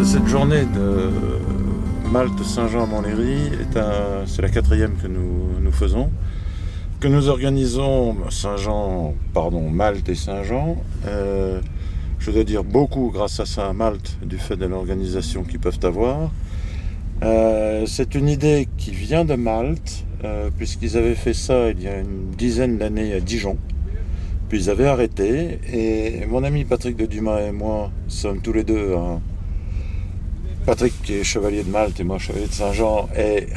Cette journée de Malte-Saint-Jean à Montlhéry, c'est la 4e que nous faisons, que nous organisons Malte et Saint-Jean. Je dois dire beaucoup grâce à Saint-Malte du fait de l'organisation qu'ils peuvent avoir. C'est une idée qui vient de Malte, puisqu'ils avaient fait ça il y a une dizaine d'années à Dijon. Puis ils avaient arrêté, et mon ami Patrick de Dumas et moi sommes tous les deux, Patrick qui est chevalier de Malte et moi chevalier de Saint-Jean, et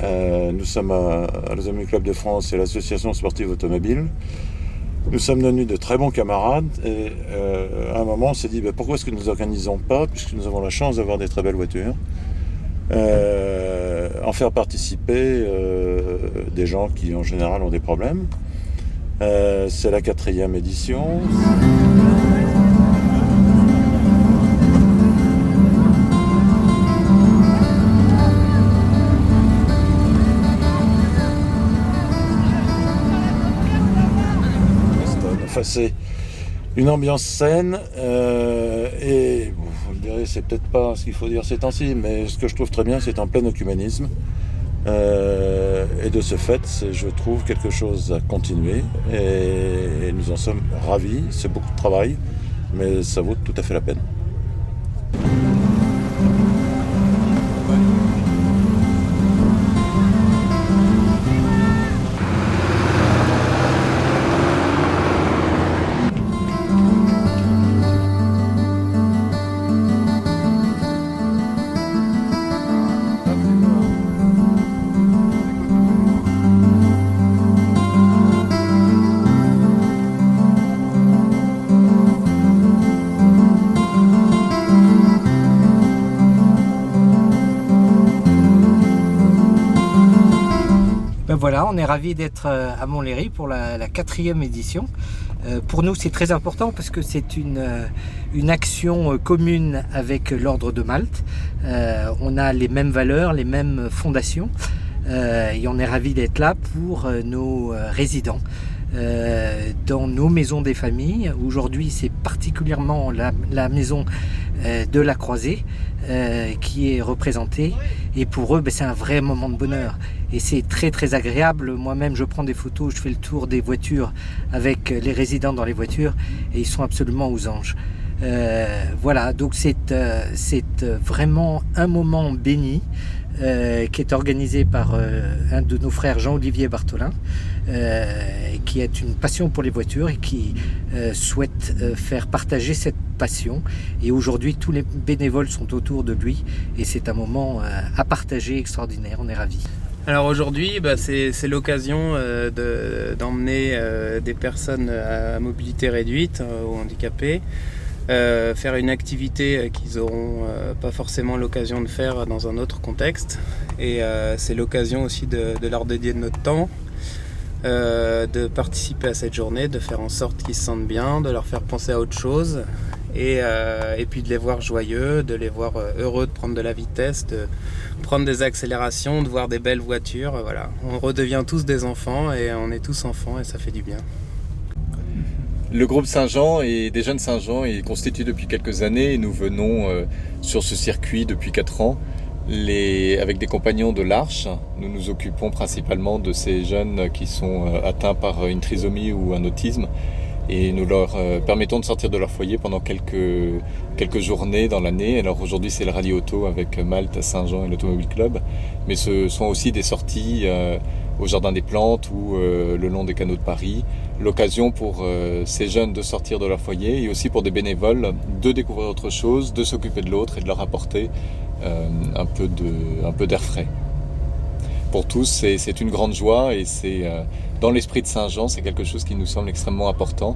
nous sommes à l'Automobile Club de France et l'Association Sportive Automobile. Nous sommes devenus de très bons camarades, et à un moment on s'est dit pourquoi est-ce que nous n'organisons pas, puisque nous avons la chance d'avoir des très belles voitures, en faire participer des gens qui en général ont des problèmes. C'est la 4e édition. Enfin, c'est une ambiance saine et vous le direz, c'est peut-être pas ce qu'il faut dire ces temps-ci, mais ce que je trouve très bien, c'est en plein œcuménisme. Et de ce fait, c'est, je trouve, quelque chose à continuer et nous en sommes ravis. C'est beaucoup de travail, mais ça vaut tout à fait la peine. Voilà, on est ravis d'être à Montlhéry pour la 4e édition. Pour nous, c'est très important parce que c'est une action commune avec l'Ordre de Malte. On a les mêmes valeurs, les mêmes fondations et on est ravis d'être là pour nos résidents. Dans nos maisons des familles. Aujourd'hui, c'est particulièrement la maison de la Croisée qui est représentée, et pour eux, c'est un vrai moment de bonheur et c'est très très agréable. Moi-même, je prends des photos, je fais le tour des voitures avec les résidents dans les voitures et ils sont absolument aux anges. Voilà, donc c'est vraiment un moment béni qui est organisé par un de nos frères, Jean-Olivier Bartholin, qui a une passion pour les voitures et qui souhaite faire partager cette passion. Et aujourd'hui, tous les bénévoles sont autour de lui et c'est un moment à partager extraordinaire. On est ravis. Alors aujourd'hui, c'est l'occasion d'emmener des personnes à mobilité réduite ou handicapées, faire une activité qu'ils n'auront pas forcément l'occasion de faire dans un autre contexte. Et c'est l'occasion aussi de leur dédier de notre temps, de participer à cette journée, de faire en sorte qu'ils se sentent bien, de leur faire penser à autre chose et puis de les voir joyeux, de les voir heureux de prendre de la vitesse, de prendre des accélérations, de voir des belles voitures. Voilà. On redevient tous des enfants et on est tous enfants et ça fait du bien. Le groupe Saint-Jean et des jeunes Saint-Jean est constitué depuis quelques années et nous venons sur ce circuit depuis 4 ans. Avec des compagnons de l'Arche, nous nous occupons principalement de ces jeunes qui sont atteints par une trisomie ou un autisme et nous leur permettons de sortir de leur foyer pendant quelques journées dans l'année. Alors aujourd'hui c'est le rallye auto avec Malte, Saint-Jean et l'Automobile Club, mais ce sont aussi des sorties au Jardin des Plantes ou le long des canaux de Paris. L'occasion pour ces jeunes de sortir de leur foyer et aussi pour des bénévoles de découvrir autre chose, de s'occuper de l'autre et de leur apporter un peu d'air frais. Pour tous, c'est une grande joie et c'est dans l'esprit de Saint-Jean, c'est quelque chose qui nous semble extrêmement important,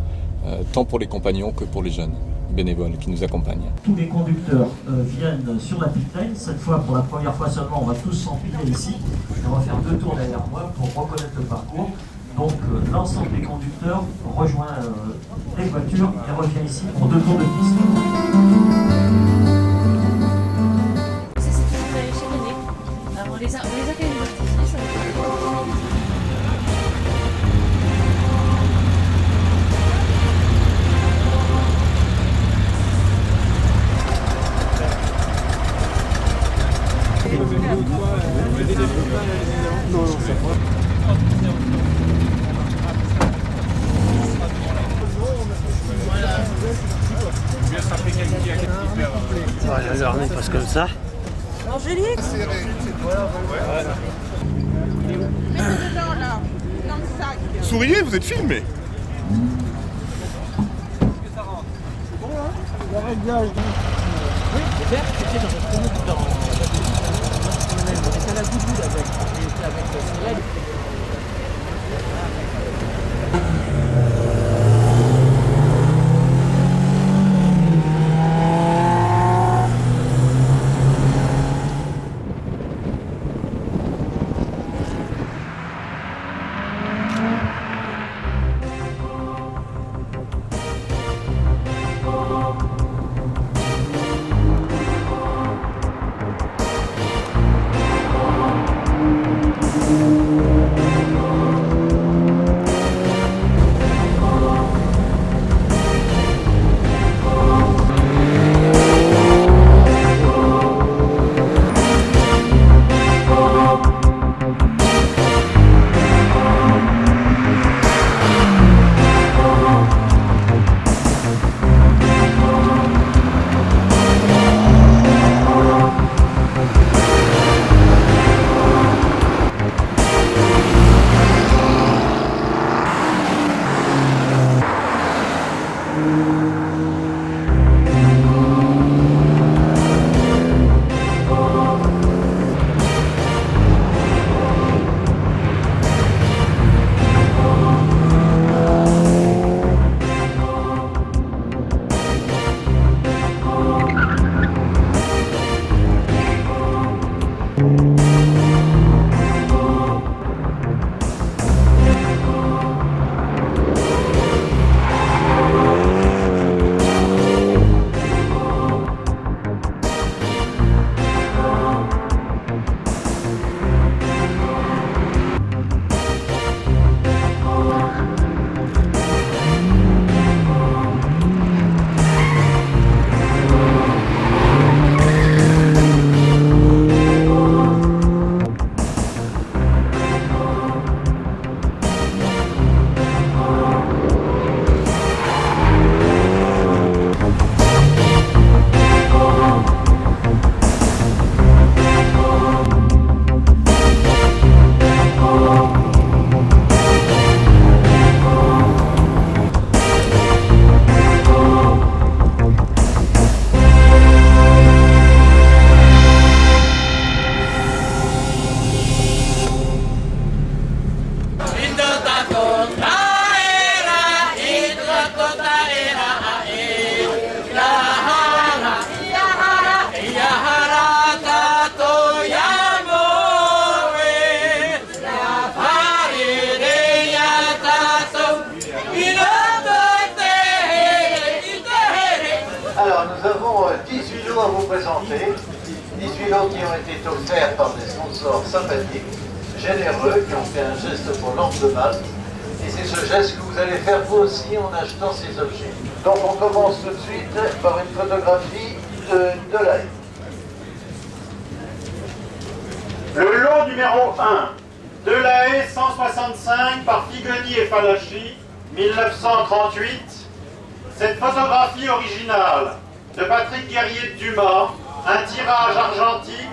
tant pour les compagnons que pour les jeunes bénévoles qui nous accompagnent. Tous les conducteurs viennent sur la pit lane. Cette fois, pour la première fois seulement, on va tous s'empiler ici. Et on va faire 2 tours derrière moi pour reconnaître le parcours. Donc l'ensemble des conducteurs rejoint les voitures et revient ici pour 2 tours de piste. On les a fait ici, ça Félix. Souriez, vous êtes filmé. Le réglage. Oui, le verre, c'était dans on était à la gougoule avec Cyril. Alors, nous avons 18 lots à vous présenter. 18 lots qui ont été offerts par des sponsors sympathiques, généreux, qui ont fait un geste pour l'Ordre de Malte. Et c'est ce geste que vous allez faire vous aussi en achetant ces objets. Donc, on commence tout de suite par une photographie de Delahaye. Le lot numéro 1, Delahaye 165 par Figoni et Falachi, 1938. Cette photographie originale de Patrick Guerrier de Dumas, un tirage argentique,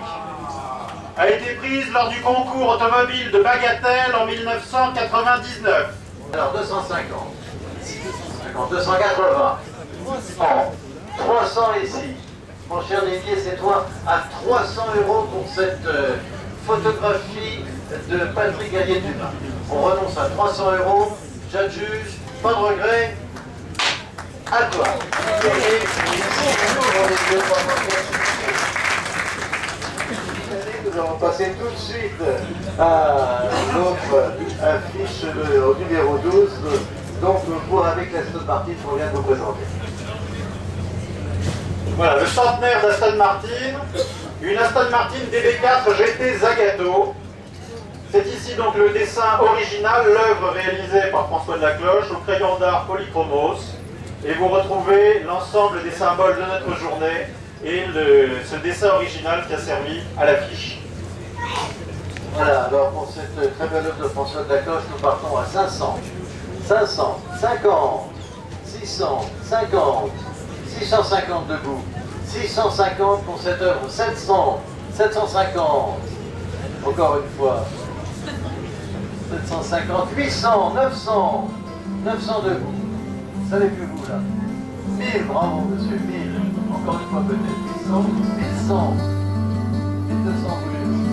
a été prise lors du concours automobile de Bagatelle en 1999. Alors 250, 280, 300 ici. Mon cher Didier, c'est toi à 300 € pour cette photographie de Patrick Guerrier de Dumas. On renonce à 300 €, j'adjuge, pas de regret. À toi. Nous allons passer tout de suite à l'autre affiche au numéro 12, donc pour avec l'Aston Martin qu'on vient de vous présenter. Voilà, le centenaire d'Aston Martin, une Aston Martin DB4 GT Zagato. C'est ici donc le dessin original, l'œuvre réalisée par François de la Cloche au crayon d'art Polychromos. Et vous retrouvez l'ensemble des symboles de notre journée et ce dessin original qui a servi à l'affiche. Voilà, alors pour cette très belle œuvre de François de la Cloche, nous partons à 500, 500, 50, 600, 50, 650 debout, 650 pour cette œuvre, 700, 750. Encore une fois. 750, 800, 900. 900 debout. Ça n'est plus vous là. 1000, bravo monsieur, 1000. Encore une fois peut-être. 800, 1100. 1200 bougez.